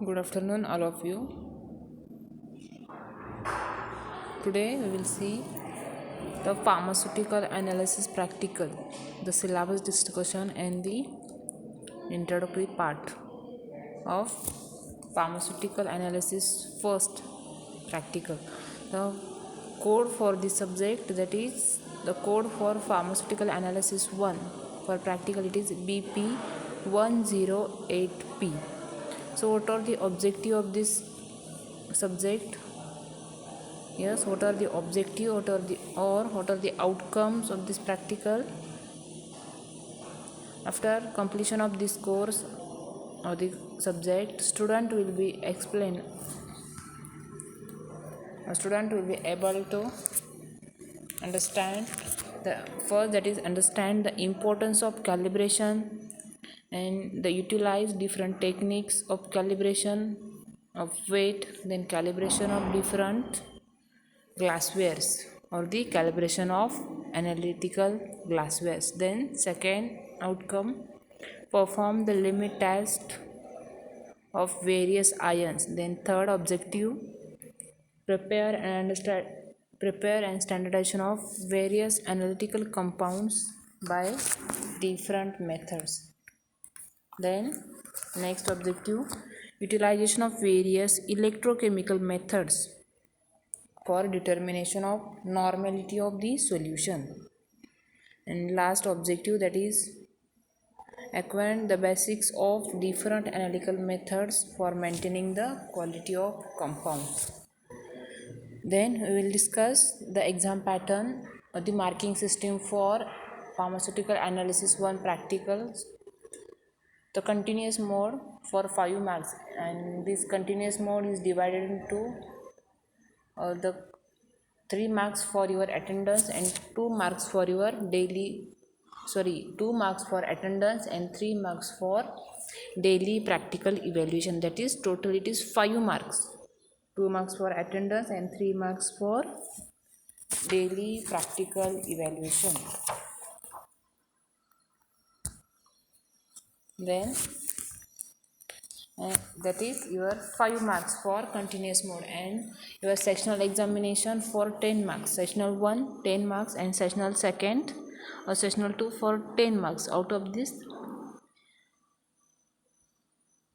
Good afternoon, all of you. Today we will see the pharmaceutical analysis practical, the syllabus discussion, and the introductory part of pharmaceutical analysis first practical. The code for the subject, that is the code for pharmaceutical analysis 1 for practical, it is BP108P. So what are the objective of this subject? Yes, what are the objective, what are the outcomes of this practical? After completion of this course or the subject, student will be able to understand the first, that is understand the importance of calibration and the utilize different techniques of calibration of weight, then calibration of different glasswares or the calibration of analytical glasswares. Then second outcome, perform the limit test of various ions. Then third objective, prepare and standardization of various analytical compounds by different methods. Then next objective, utilization of various electrochemical methods for determination of normality of the solution. And last objective, that is acquire the basics of different analytical methods for maintaining the quality of compounds. Then we will discuss the exam pattern or the marking system for pharmaceutical analysis 1 practical. The continuous mode for 5 marks, and this continuous mode is divided into the 3 marks for your attendance and 2 marks for your 2 marks for attendance and 3 marks for daily practical evaluation. That is total it is 5 marks, 2 marks for attendance and 3 marks for daily practical evaluation. Then that is your 5 marks for continuous mode, and your sectional examination for 10 marks, sectional 1 10 marks and sectional 2nd or sectional 2 for 10 marks. Out of this,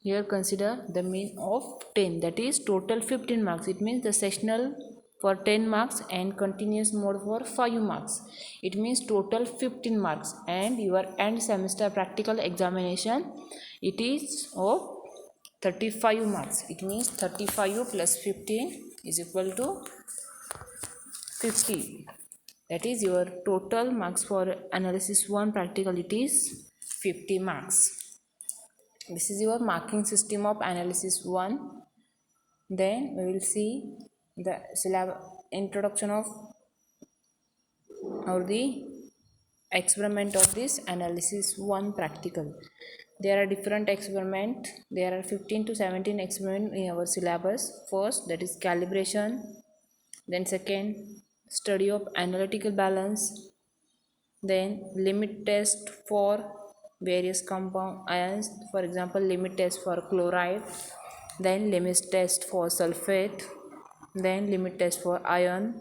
here consider the mean of 10, that is total 15 marks. It means the sectional for 10 marks and continuous mode for 5 marks, it means total 15 marks. And your end semester practical examination, it is of 35 marks. It means 35 plus 15 is equal to 50. That is your total marks for analysis 1 practical, it is 50 marks. This is your marking system of analysis 1. Then we will see the introduction of or the experiment of this analysis 1 practical. There are different experiment. There are 15 to 17 experiment in our syllabus. First, that is calibration. Then second, study of analytical balance. Then limit test for various compound ions, for example limit test for chloride. Then limit test for sulfate. Then limit test for iron.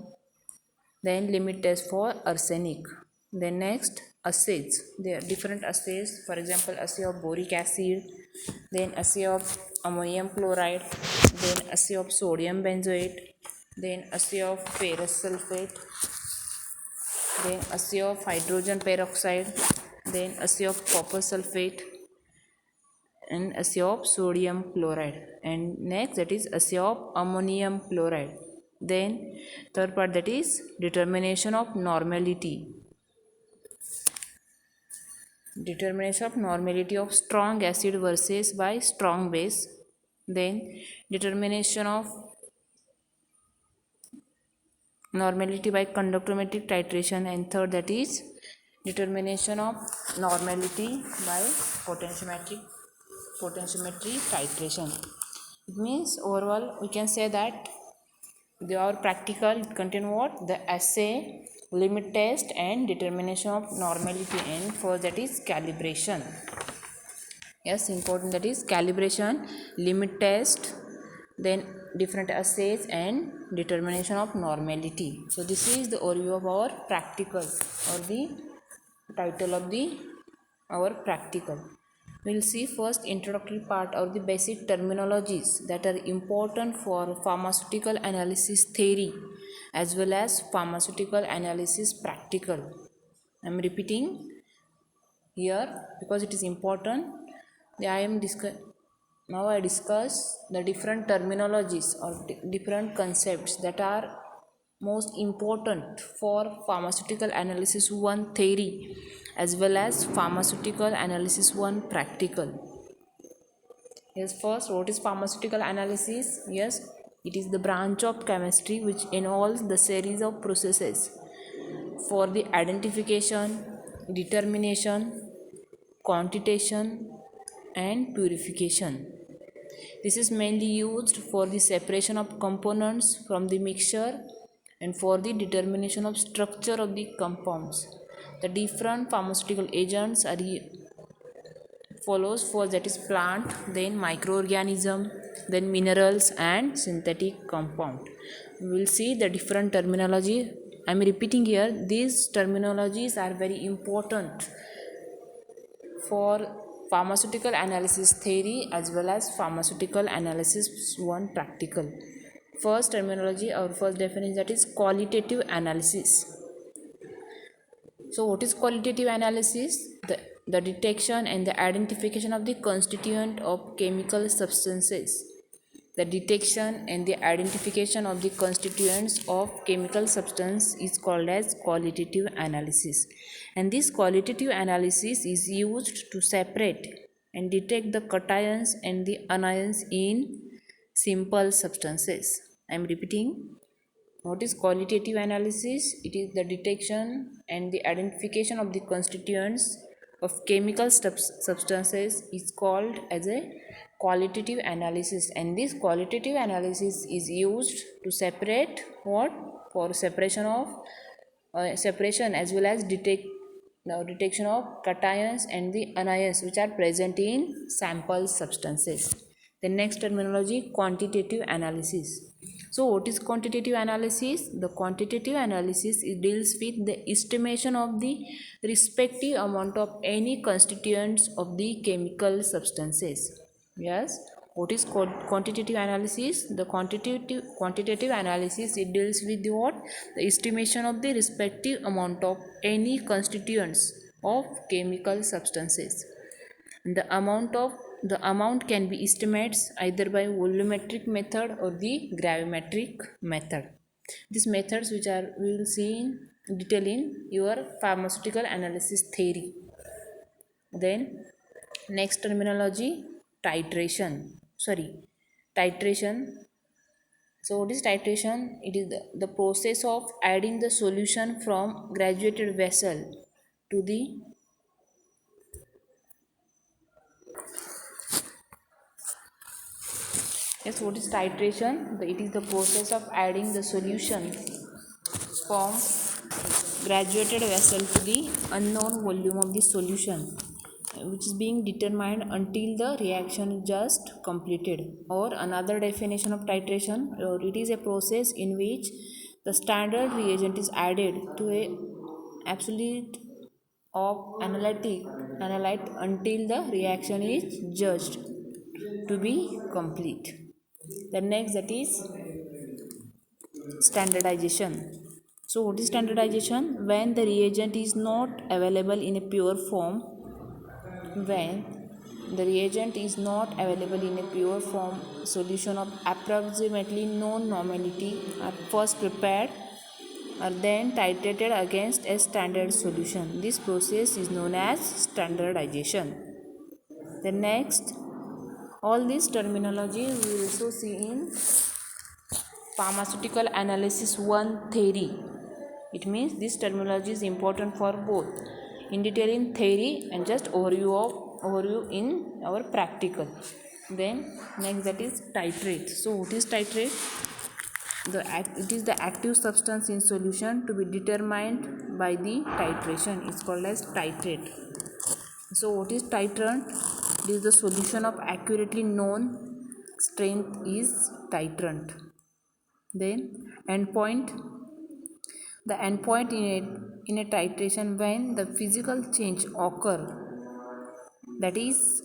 Then limit test for arsenic. Then next, acids. There are different acids, for example assay of boric acid, then assay of ammonium chloride, then assay of sodium benzoate, then assay of ferrous sulfate, then assay of hydrogen peroxide, then assay of copper sulfate, and assay of sodium chloride. And next, that is assay of ammonium chloride. Then third part, that is determination of normality. Determination of normality of strong acid versus by strong base. Then determination of normality by conductometric titration. And third, that is determination of normality by potentiometry titration. It means overall we can say that our practical contain what? The assay, limit test and determination of normality, and first that is calibration. Yes, important, that is calibration, limit test, then different assays and determination of normality. So this is the overview of our practical, or the title of the our practical. We'll see first introductory part or the basic terminologies that are important for pharmaceutical analysis theory as well as pharmaceutical analysis practical. I'm repeating here because it is important. I am now I discuss the different terminologies or different concepts that are most important for pharmaceutical analysis 1 theory as well as pharmaceutical analysis 1 practical. Yes, first, what is pharmaceutical analysis? Yes, it is the branch of chemistry which involves the series of processes for the identification, determination, quantitation and purification. This is mainly used for the separation of components from the mixture and for the determination of structure of the compounds. The different pharmaceutical agents are follows for, that is plant, then microorganism, then minerals and synthetic compound. We will see the different terminology. I am repeating here, these terminologies are very important for pharmaceutical analysis theory as well as pharmaceutical analysis 1 practical. First terminology or first definition, that is qualitative analysis. So what is qualitative analysis? The detection and the identification of the constituent of chemical substances. The detection and the identification of the constituents of chemical substance is called as qualitative analysis. And this qualitative analysis is used to separate and detect the cations and the anions in simple substances. I am repeating. What is qualitative analysis? It is the detection and the identification of the constituents of chemical substances is called as a qualitative analysis, and this qualitative analysis is used to separate what? For separation of separation as well as detection of cations and the anions which are present in sample substances. The next terminology, quantitative analysis. So what is quantitative analysis? The quantitative analysis, it deals with the estimation of the respective amount of any constituents of the chemical substances. Yes, what is quantitative analysis? The quantitative analysis, it deals with the what? The estimation of the respective amount of any constituents of chemical substances. The amount can be estimated either by volumetric method or the gravimetric method. These methods which are we will see in detail in your pharmaceutical analysis theory. Then next terminology, titration. So what is titration? It is the process of adding the solution from graduated vessel to the Yes, what is titration? It is the process of adding the solution from graduated vessel to the unknown volume of the solution, which is being determined until the reaction is just completed. Or another definition of titration, it is a process in which the standard reagent is added to a absolute of analyte until the reaction is judged to be complete. The next, that is standardization. So what is standardization? When the reagent is not available in a pure form, when the reagent is not available in a pure form, solution of approximately known normality are first prepared are then titrated against a standard solution. This process is known as standardization. The next, all this terminology we will also see in pharmaceutical analysis 1 theory. It means this terminology is important for both in detail in theory and just overview in our practical. Then next, that is titrate. So what is titrate? It is the active substance in solution to be determined by the titration. It's called as titrate. So what is titrant? It is the solution of accurately known strength is titrant. Then endpoint. The endpoint in a titration when the physical change occur that is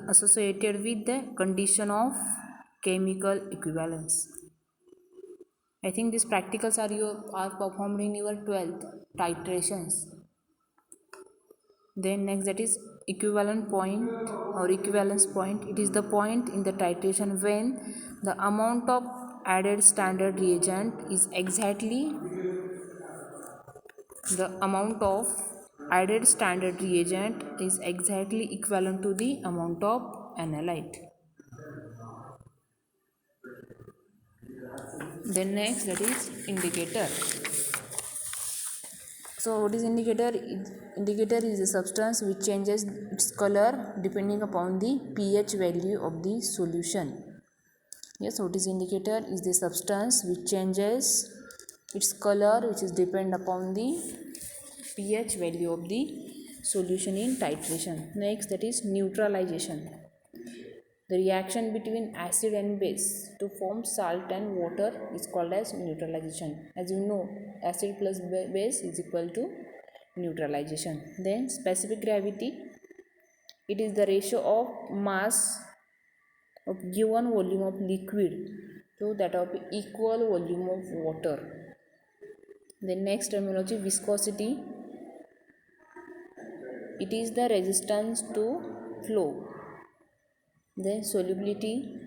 associated with the condition of chemical equivalence. I think these practicals are performed in your 12th titrations. Then next, that is equivalent point or equivalence point. It is the point in the titration when the amount of added standard reagent is exactly equivalent to the amount of analyte. Then next, that is indicator. So what is indicator? Indicator is a substance which changes its color depending upon the pH value of the solution. Yes, what is indicator? Is the substance which changes its color, which is depend upon the pH value of the solution in titration. Next, that is neutralization. The reaction between acid and base to form salt and water is called as neutralization. As you know, acid plus base is equal to neutralization. Then specific gravity. It is the ratio of mass of given volume of liquid to that of equal volume of water. The next terminology, viscosity. It is the resistance to flow. Then solubility.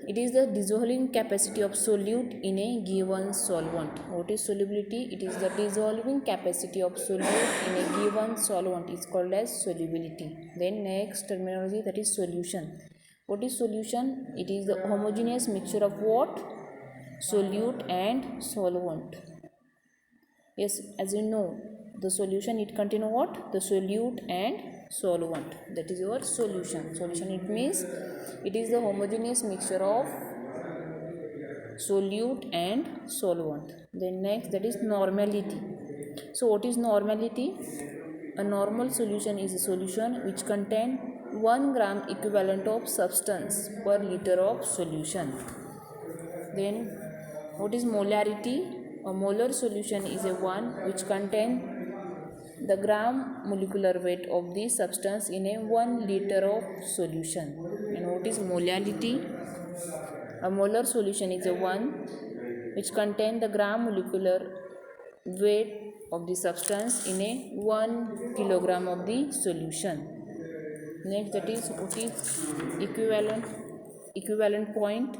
It is the dissolving capacity of solute in a given solvent. What is solubility? It is the dissolving capacity of solute in a given solvent. It's called as solubility. Then next terminology, that is solution. What is solution? It is the homogeneous mixture of what? Solute and solvent. Yes, as you know, the solution, it contains what? The solute and solvent. That is your solution. Solution, it means it is the homogeneous mixture of solute and solvent. Then next, that is normality. So what is normality? A normal solution is a solution which contains 1 gram equivalent of substance per liter of solution. Then what is molarity? A molar solution is a one which contains the gram molecular weight of the substance in a 1 liter of solution. And what is molality? A molar solution is a one which contains the gram molecular weight of the substance in a 1 kilogram of the solution. Next, that is what is equivalent point.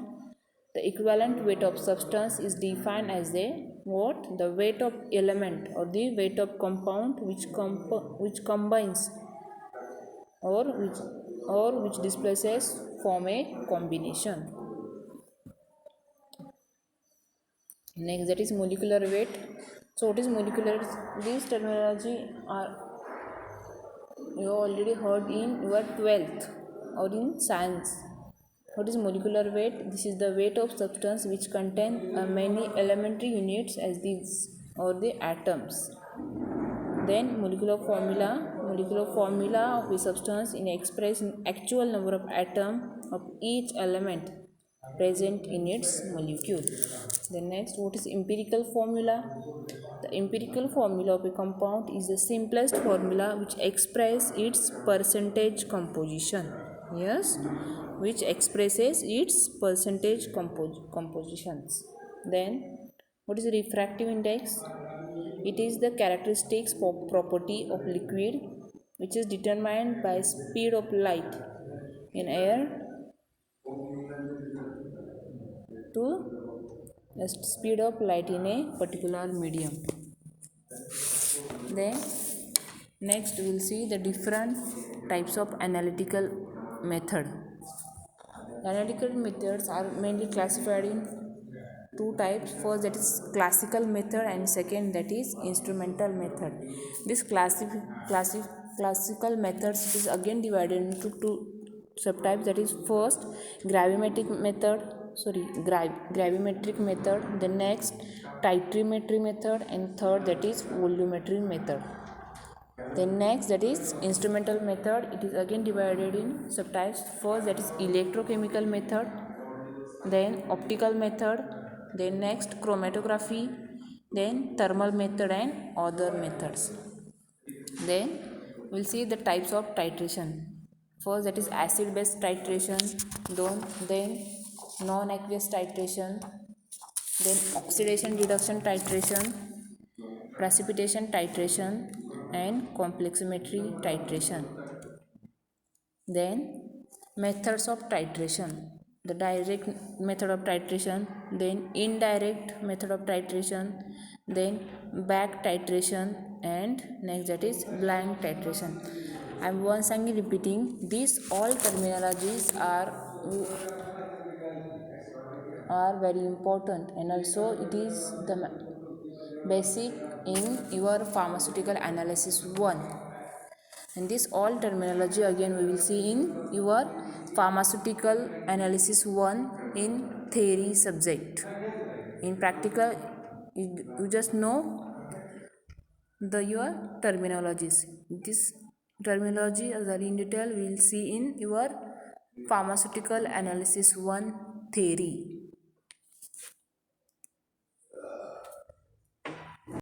The equivalent weight of substance is defined as the what? The weight of element or the weight of compound which combines or which displaces form a combination. Next, that is molecular weight. So what is molecular? These terminology are you already heard in your 12th or in science. What is molecular weight? This is the weight of substance which contain many elementary units as these or the atoms. Then molecular formula of a substance in express in actual number of atom of each element present in its molecule. Then next, what is empirical formula? The empirical formula of a compound is the simplest formula which expresses its percentage composition. Yes, which expresses its percentage compositions. Then what is refractive index? It is the characteristics property of liquid which is determined by speed of light in air to the speed of light in a particular medium. Then next we will see the different types of analytical method. Analytical methods are mainly classified in two types. First, that is classical method, and second, that is instrumental method. This classical methods is again divided into two subtypes. That is first gravimetric method, the next titrimetry method, and third, that is volumetry method. Then next, that is instrumental method. It is again divided in subtypes. First, that is electrochemical method, then optical method, then next chromatography, then thermal method and other methods. Then we'll see the types of titration. First, that is acid base titration, then non-aqueous titration, then oxidation reduction titration, precipitation titration, and compleximetry titration. Then methods of titration: the direct method of titration, then indirect method of titration, then back titration, and next, that is blind titration. I'm once again repeating, these all terminologies are very important, and also it is the basic in your pharmaceutical analysis 1. And this all terminology again we will see in your pharmaceutical analysis 1 in theory subject. In practical, you just know the your terminologies. This terminology as in detail we will see in your pharmaceutical analysis 1 theory.